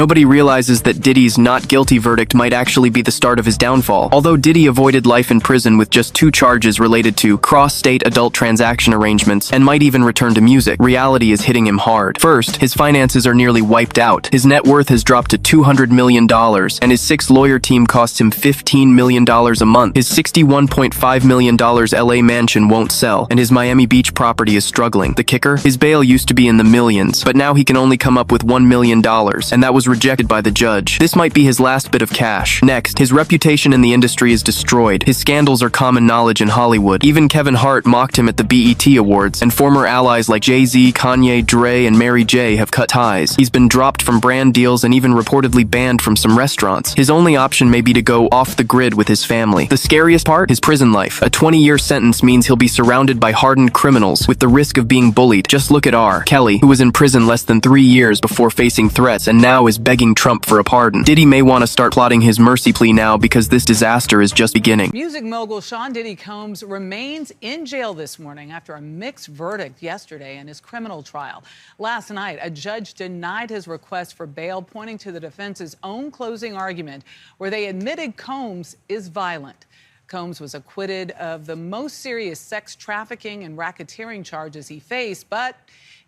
Nobody realizes that Diddy's not guilty verdict might actually be the start of his downfall. Although Diddy avoided life in prison with just 2 charges related to cross-state adult transaction arrangements and might even return to music, reality is hitting him hard. First, his finances are nearly wiped out. His net worth has dropped to $200 million, and his 6-lawyer team costs him $15 million a month. His $61.5 million LA mansion won't sell, and his Miami Beach property is struggling. The kicker? His bail used to be in the millions, but now he can only come up with $1 million, and that was rejected by the judge. This might be his last bit of cash. Next, his reputation in the industry is destroyed. His scandals are common knowledge in Hollywood. Even Kevin Hart mocked him at the BET Awards, and former allies like Jay-Z, Kanye, Dre, and Mary J have cut ties. He's been dropped from brand deals and even reportedly banned from some restaurants. His only option may be to go off the grid with his family. The scariest part? His prison life. A 20-year sentence means he'll be surrounded by hardened criminals with the risk of being bullied. Just look at R. Kelly, who was in prison less than 3 years before facing threats and now is begging Trump for a pardon. Diddy may want to start plotting his mercy plea now because this disaster is just beginning. Music mogul Sean Diddy Combs remains in jail this morning after a mixed verdict yesterday in his criminal trial. Last night, a judge denied his request for bail, pointing to the defense's own closing argument where they admitted Combs is violent. Combs was acquitted of the most serious sex trafficking and racketeering charges he faced, but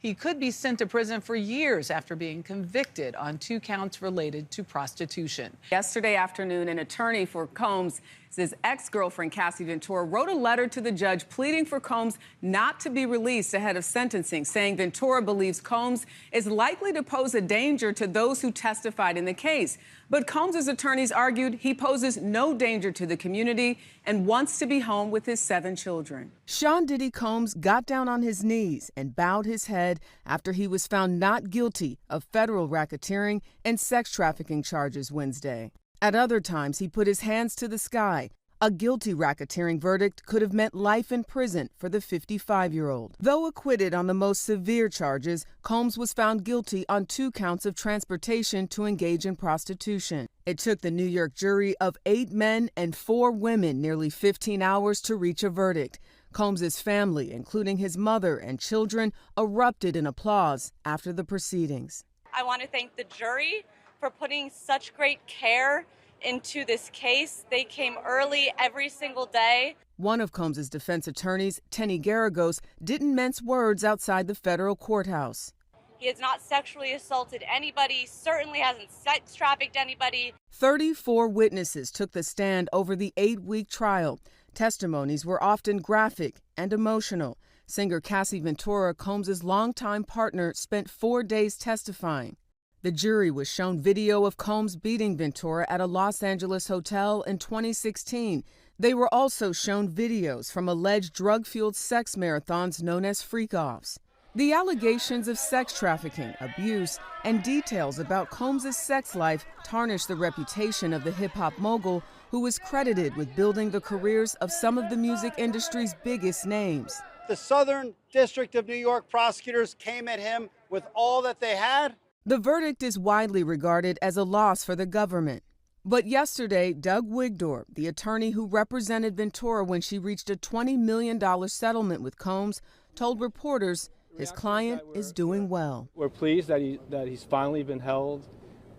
he could be sent to prison for years after being convicted on 2 counts related to prostitution. Yesterday afternoon, an attorney for Combs, his ex-girlfriend Cassie Ventura, wrote a letter to the judge pleading for Combs not to be released ahead of sentencing, saying Ventura believes Combs is likely to pose a danger to those who testified in the case. But Combs' attorneys argued he poses no danger to the community and wants to be home with his 7 children. Sean Diddy Combs got down on his knees and bowed his head after he was found not guilty of federal racketeering and sex trafficking charges Wednesday. At other times, he put his hands to the sky. A guilty racketeering verdict could have meant life in prison for the 55-year-old. Though acquitted on the most severe charges, Combs was found guilty on 2 counts of transportation to engage in prostitution. It took the New York jury of 8 men and 4 women nearly 15 hours to reach a verdict. Combs' family, including his mother and children, erupted in applause after the proceedings. I want to thank the jury for putting such great care into this case. They came early every single day. One of Combs' defense attorneys, Tenny Garagos, didn't mince words outside the federal courthouse. He has not sexually assaulted anybody, certainly hasn't sex trafficked anybody. 34 witnesses took the stand over the 8-week trial. Testimonies were often graphic and emotional. Singer Cassie Ventura, Combs' longtime partner, spent 4 days testifying. The jury was shown video of Combs beating Ventura at a Los Angeles hotel in 2016. They were also shown videos from alleged drug-fueled sex marathons known as freak-offs. The allegations of sex trafficking, abuse, and details about Combs' sex life tarnished the reputation of the hip-hop mogul, who is credited with building the careers of some of the music industry's biggest names. The Southern District of New York prosecutors came at him with all that they had. The verdict is widely regarded as a loss for the government. But yesterday, Doug Wigdor, the attorney who represented Ventura when she reached a $20 million settlement with Combs, told reporters his client is doing well. We're pleased that he's finally been held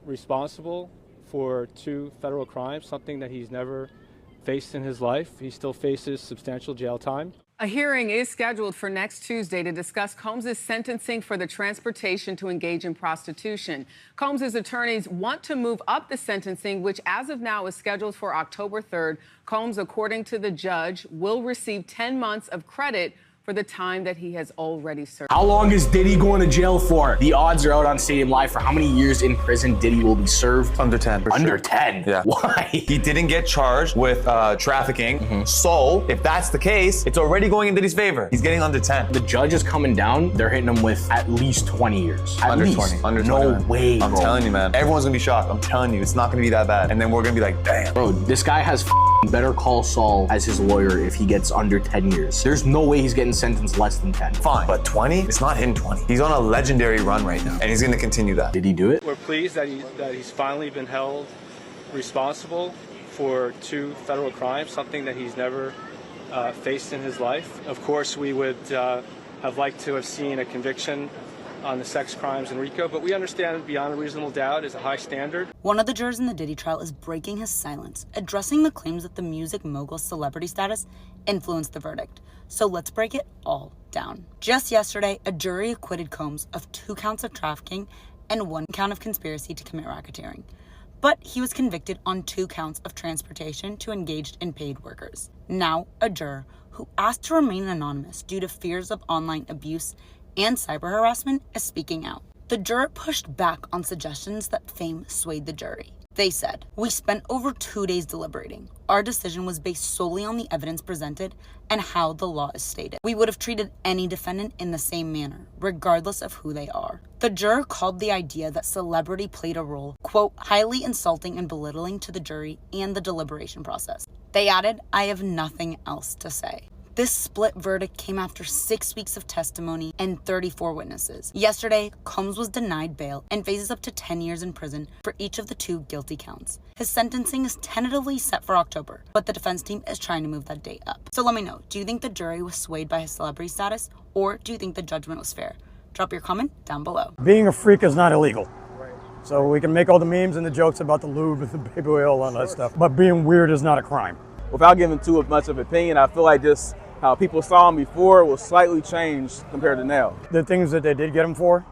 responsible for 2 federal crimes, something that he's never faced in his life. He still faces substantial jail time. A hearing is scheduled for next Tuesday to discuss Combs' sentencing for the transportation to engage in prostitution. Combs' attorneys want to move up the sentencing, which as of now is scheduled for October 3rd. Combs, according to the judge, will receive 10 months of credit for the time that he has already served. How long is Diddy going to jail for? The odds are out on Stadium Live for how many years in prison Diddy will be served. Under 10. Under 10? Yeah. Why? He didn't get charged with trafficking. So if that's the case, it's already going in Diddy's favor. He's getting under 10. The judge is coming down. They're hitting him with at least 20 years. Under 20. Under 20. No man. way, I'm bro. telling you, man. Everyone's gonna be shocked. I'm telling you, it's not gonna be that bad. And then we're gonna be like, damn. Bro, this guy has Better Call Saul as his lawyer if he gets under 10 years. There's no way he's getting sentenced less than 10. Fine, but 20? It's not hitting 20. He's on a legendary run right now, and he's gonna continue that. Did he do it? We're pleased that he's finally been held responsible for 2 federal crimes, something that he's never faced in his life. Of course, we would have liked to have seen a conviction on the sex crimes in RICO, but we understand beyond a reasonable doubt is a high standard. One of the jurors in the Diddy trial is breaking his silence, addressing the claims that the music mogul's celebrity status influenced the verdict. So let's break it all down. Just yesterday, a jury acquitted Combs of 2 counts of trafficking and 1 count of conspiracy to commit racketeering. But he was convicted on 2 counts of transportation to engaged in paid workers. Now, a juror who asked to remain anonymous due to fears of online abuse and cyber harassment is speaking out. The juror pushed back on suggestions that fame swayed the jury. They said, "We spent over 2 days deliberating. Our decision was based solely on the evidence presented and how the law is stated. We would have treated any defendant in the same manner, regardless of who they are." The juror called the idea that celebrity played a role, quote, highly insulting and belittling to the jury and the deliberation process. They added, "I have nothing else to say." This split verdict came after 6 weeks of testimony and 34 witnesses. Yesterday, Combs was denied bail and faces up to 10 years in prison for each of the 2 guilty counts. His sentencing is tentatively set for October, but the defense team is trying to move that date up. So let me know, do you think the jury was swayed by his celebrity status, or do you think the judgment was fair? Drop your comment down below. Being a freak is not illegal. So we can make all the memes and the jokes about the lube and the baby oil and all that stuff, but being weird is not a crime. Without giving too much of an opinion, I feel like just how people saw him before was slightly changed compared to now. The things that they did get him for,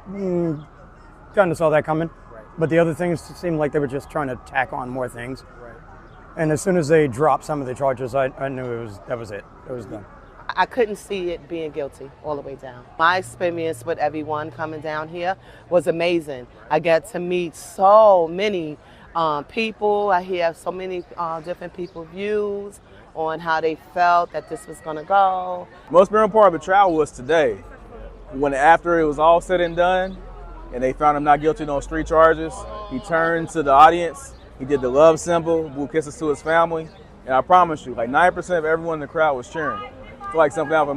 kind of saw that coming. But the other things seemed like they were just trying to tack on more things. And as soon as they dropped some of the charges, I knew that was it. It was done. I couldn't see it being guilty all the way down. My experience with everyone coming down here was amazing. I got to meet so many people. I hear so many different people's views on how they felt that this was going to go. Most memorable part of the trial was today, when after it was all said and done, and they found him not guilty on street charges, he turned to the audience, he did the love symbol, blew kisses to his family, and I promise you, like 90% of everyone in the crowd was cheering. I feel like something out of a